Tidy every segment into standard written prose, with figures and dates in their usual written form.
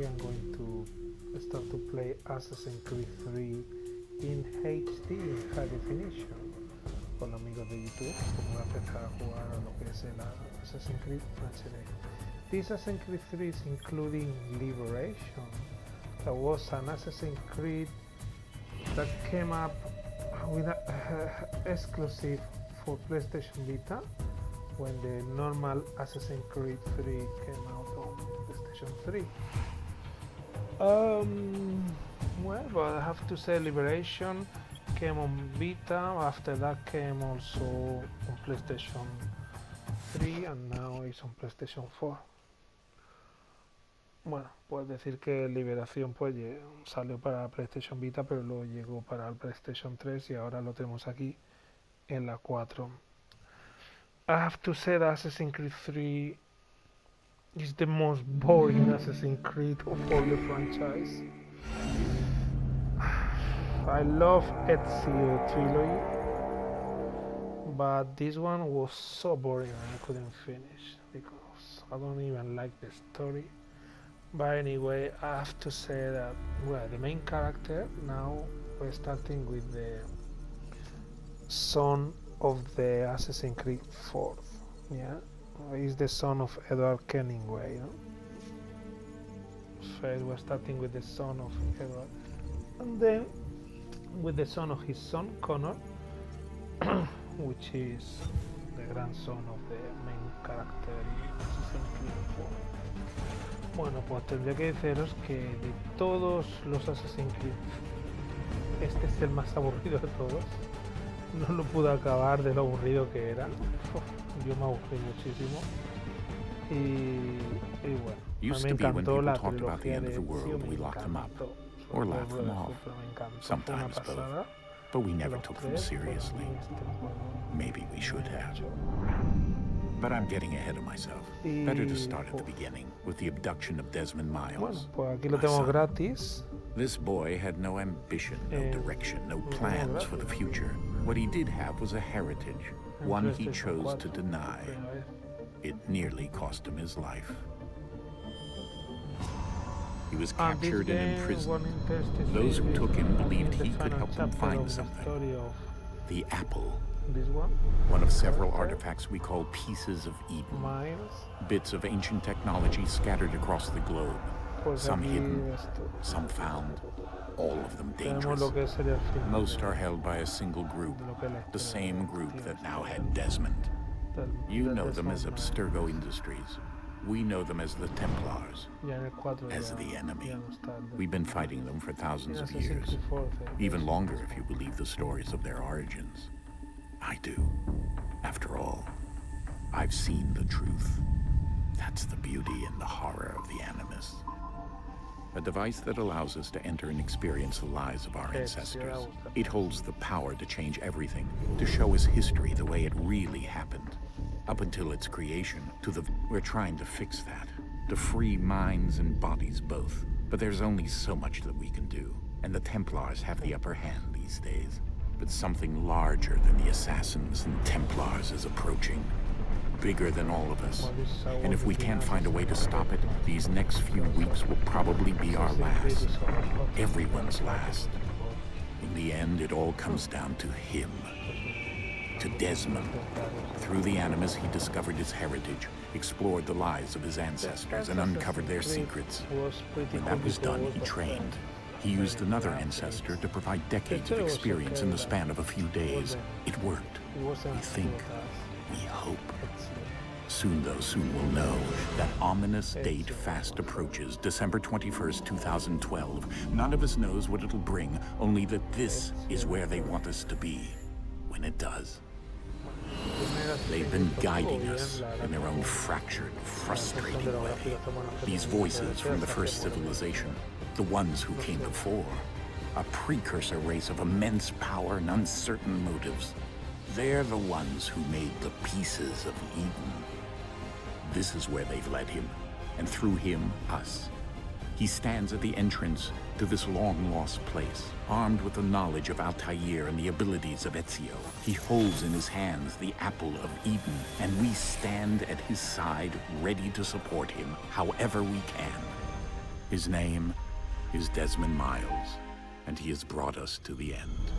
here I'm going to start to play Assassin's Creed 3 in HD, in high definition. Con amigos de YouTube, como voy a empezar a jugar a lo que es el Assassin's Creed HD. This Assassin's Creed 3 is including Liberation. That was an Assassin's Creed that came up with exclusive for PlayStation Vita when the normal Assassin's Creed 3 came out on PlayStation 3. Well, but I have to say Liberation came on Vita, after that came also on PlayStation 3 and now it's on PlayStation 4. Bueno, puedes decir que Liberación pues salió para PlayStation Vita, pero luego llegó para el PlayStation 3 y ahora lo tenemos aquí en la 4. I have to say that Assassin's Creed 3 is the most boring Assassin's Creed of all the franchise. I love Ezio trilogy, but this one was so boring and I couldn't finish because I don't even like the story. But anyway, I have to say that, well, the main character, now we're starting with the son of the Assassin's Creed 4, yeah? He's the son of Edward Kenningsay, no? First we're starting with the son of Edward, and then with the son of his son, Connor, which is the grandson of the main character in Assassin's Creed 4. Bueno, pues tendría que deciros que de todos los Assassin's Creed, este es el más aburrido de todos. No lo pude acabar de lo aburrido que era. Yo me aburrí muchísimo. Y bueno, Used me to be when encantó people la talked about the trilogía end of de the world, Ezio, we me locked them up, encantó. or Sobre laughed todo them el off. Supra me encantó, fue una Sometimes both. pasada. But we never Los took them tres, pero seriously. este juego Maybe we should have. mucho. But I'm getting ahead of myself. Y, Better to start at the beginning, with the abduction of Desmond Bueno, Miles. pues aquí lo My tenemos son. gratis. This boy had no ambition, no direction, no plans for the future. What he did have was a heritage, one he chose to deny. It nearly cost him his life. He was captured and imprisoned. Those who took him believed he could help them find something. The apple. This One of several artifacts we call pieces of Eden. Miles. Bits of ancient technology scattered across the globe. Pues Some aquí hidden, esto. some found, all of them Tenemos dangerous. lo que sería el final Most are held by a single group, de lo que es la the historia same de group Dios, that now had Desmond. You know them as Abstergo Industries. We know them as the Templars, Ya en el 4 as ya- the enemy. ya no está el de- We've been fighting them for thousands En of Assassin's years, Creed 4, even longer if you believe the stories of their origins. I do. After all, I've seen the truth. That's the beauty and the horror of the Animus. A device that allows us to enter and experience the lives of our ancestors. It holds the power to change everything, to show us history the way it really happened. Up until its creation, we're trying to fix that, to free minds and bodies both. But there's only so much that we can do, and the Templars have the upper hand these days. But something larger than the Assassins and Templars is approaching. Bigger than all of us. And if we can't find a way to stop it, these next few weeks will probably be our last. Everyone's last. In the end, it all comes down to him. To Desmond. Through the Animus, he discovered his heritage, explored the lives of his ancestors, and uncovered their secrets. When that was done, he trained. He used another ancestor to provide decades of experience in the span of a few days. It worked. We think. We hope. Soon, though, soon we'll know. That ominous date fast approaches, December 21st, 2012. None of us knows what it'll bring, only that this is where they want us to be, when it does. They've been guiding us in their own fractured, frustrating way. These voices from the first civilization, the ones who came before, a precursor race of immense power and uncertain motives. They're the ones who made the pieces of Eden. This is where they've led him, and through him, us. He stands at the entrance to this long-lost place, armed with the knowledge of Altair and the abilities of Ezio. He holds in his hands the apple of Eden, and we stand at his side, ready to support him however we can. His name is Desmond Miles, and he has brought us to the end.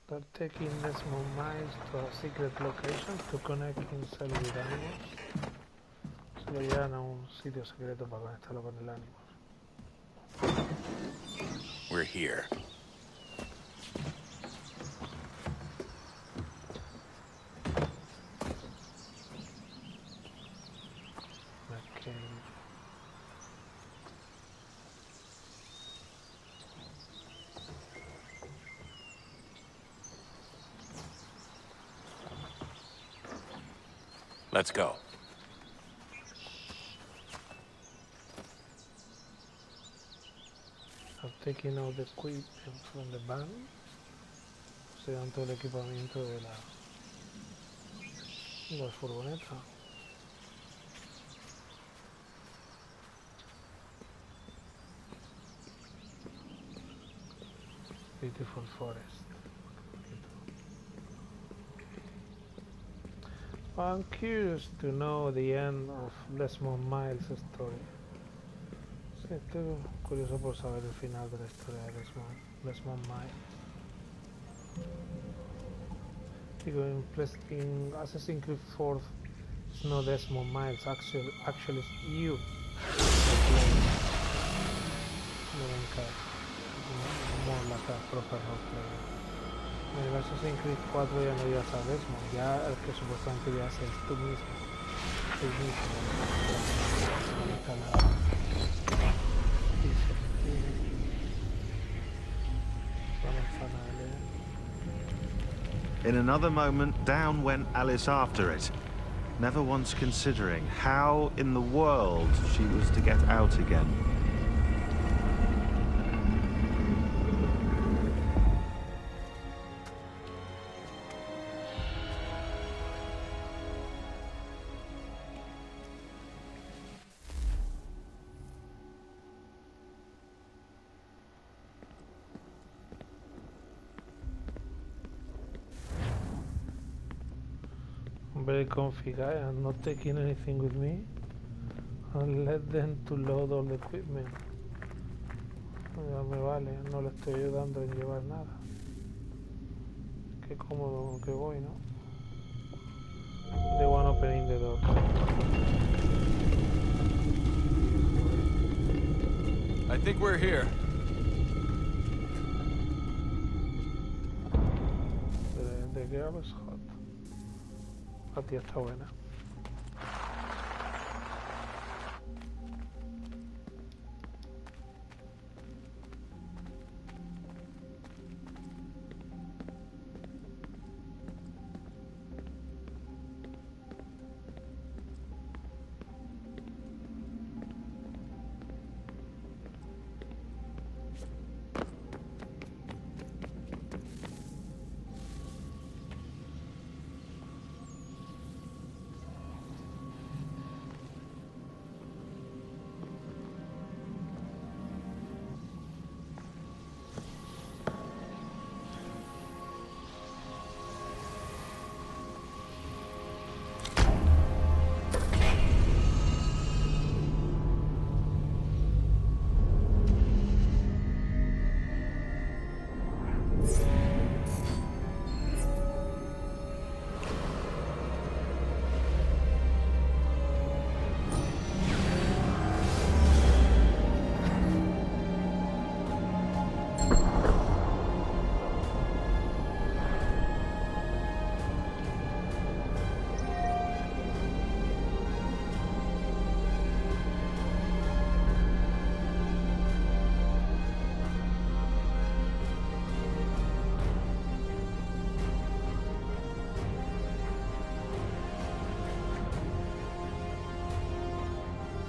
They're taking Desmond Miles to a secret location to connect himself with Animus. Se lo llevan a un sitio secreto para conectarlo con el Animus. We're here. Okay. Let's go. Are taking out the equipment from the van. Se dan todo el equipamiento de la furgoneta. Beautiful forest. I'm curious to know the end of Desmond Miles' story. Sí, estoy curioso por saber el final de la historia de Desmond Miles. Digo, in Assassin's Creed 4, it's not Desmond Miles, actually it's you. More like a proper roleplay. En el Assassin's Creed 4 ya no llevas a Desmond, ya el que supuestamente llevas es tú mismo. Tú mismo. In another moment, down went Alice after it, never once considering how in the world she was to get out again. Very comfy guy. I'm not taking anything with me. I'll let them to load all the equipment. Ya me vale, no le estoy ayudando en llevar nada. Qué cómodo que voy, ¿no? The one opening the door. I think we're here. The girl is hot. La tía está buena.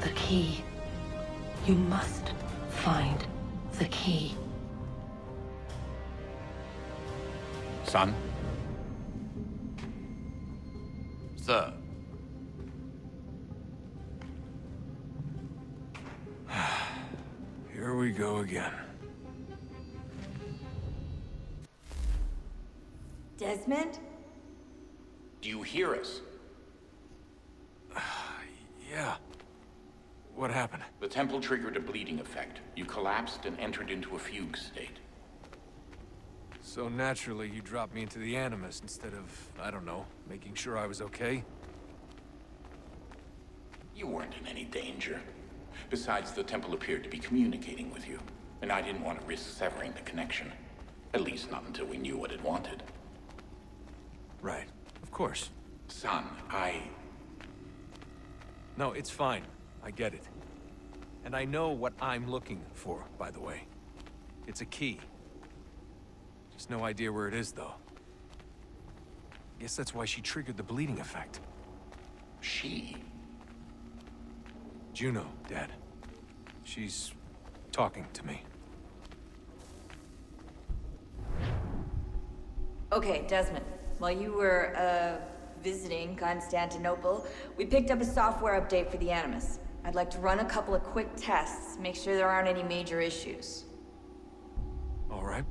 The key. You must find the key. Son? Sir. Here we go again. Desmond? Do you hear us? Yeah. What happened? The temple triggered a bleeding effect. You collapsed and entered into a fugue state. So naturally, you dropped me into the Animus instead of, I don't know, making sure I was okay? You weren't in any danger. Besides, the temple appeared to be communicating with you, and I didn't want to risk severing the connection. At least not until we knew what it wanted. Right. Of course. Son, No, it's fine. I get it. And I know what I'm looking for, by the way. It's a key. Just no idea where it is, though. Guess that's why she triggered the bleeding effect. She? Juno, Dad. She's talking to me. Okay, Desmond. While you were, visiting Constantinople, we picked up a software update for the Animus. I'd like to run a couple of quick tests, make sure there aren't any major issues. All right.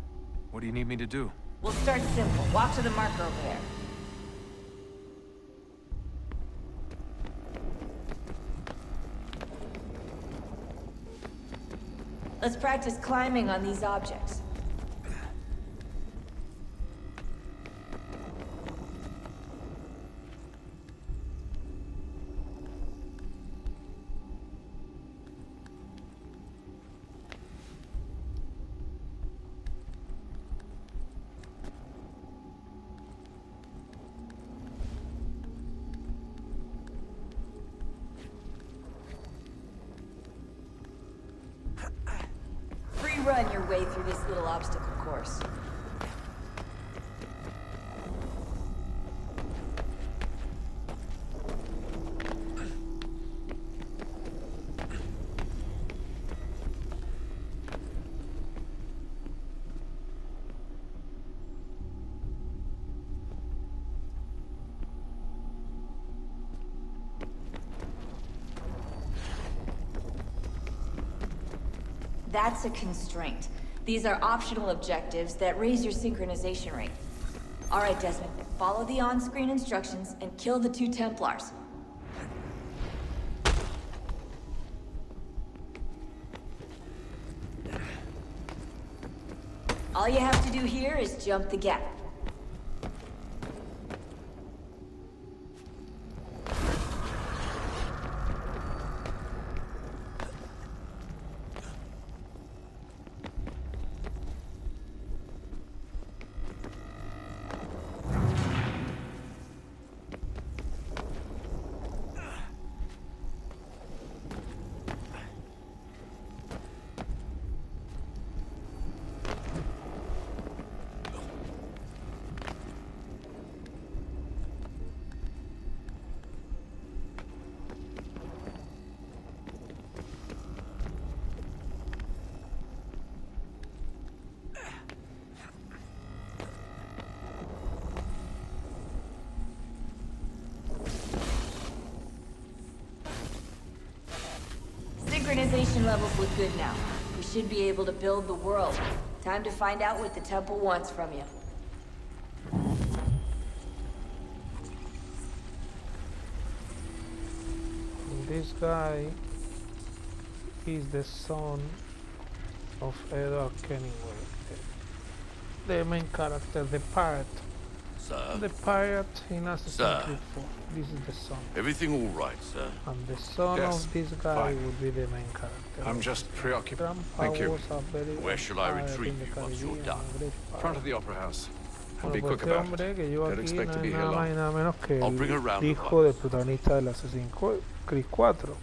What do you need me to do? We'll start simple. Walk to the marker over there. Let's practice climbing on these objects. Run your way through this little obstacle course. That's a constraint. These are optional objectives that raise your synchronization rate. All right, Desmond, follow the on-screen instructions and kill the 2 Templars. All you have to do here is jump the gap. Synchronization levels look good now. We should be able to build the world. Time to find out what the temple wants from you. This guy is the son of Edward Kennywood, the main character, the pirate. Sir? The pirate in Assassin's Sir? Creed 4. This is the son. Everything all right, sir? And the son Yes, of this guy fine. would be the main character. I'm just preoccupied. Grandpa Thank you. was a very Where shall I pirate retrieve in the you once you're Caribbean, done? a great Front pirate. of the Opera House. And Bueno, be pues quick este about hombre it. que yo Don't aquí expect no to es be here nada más y long. nada menos que I'll bring her el round the hijo corner. del protagonista del Assassin's Creed 4.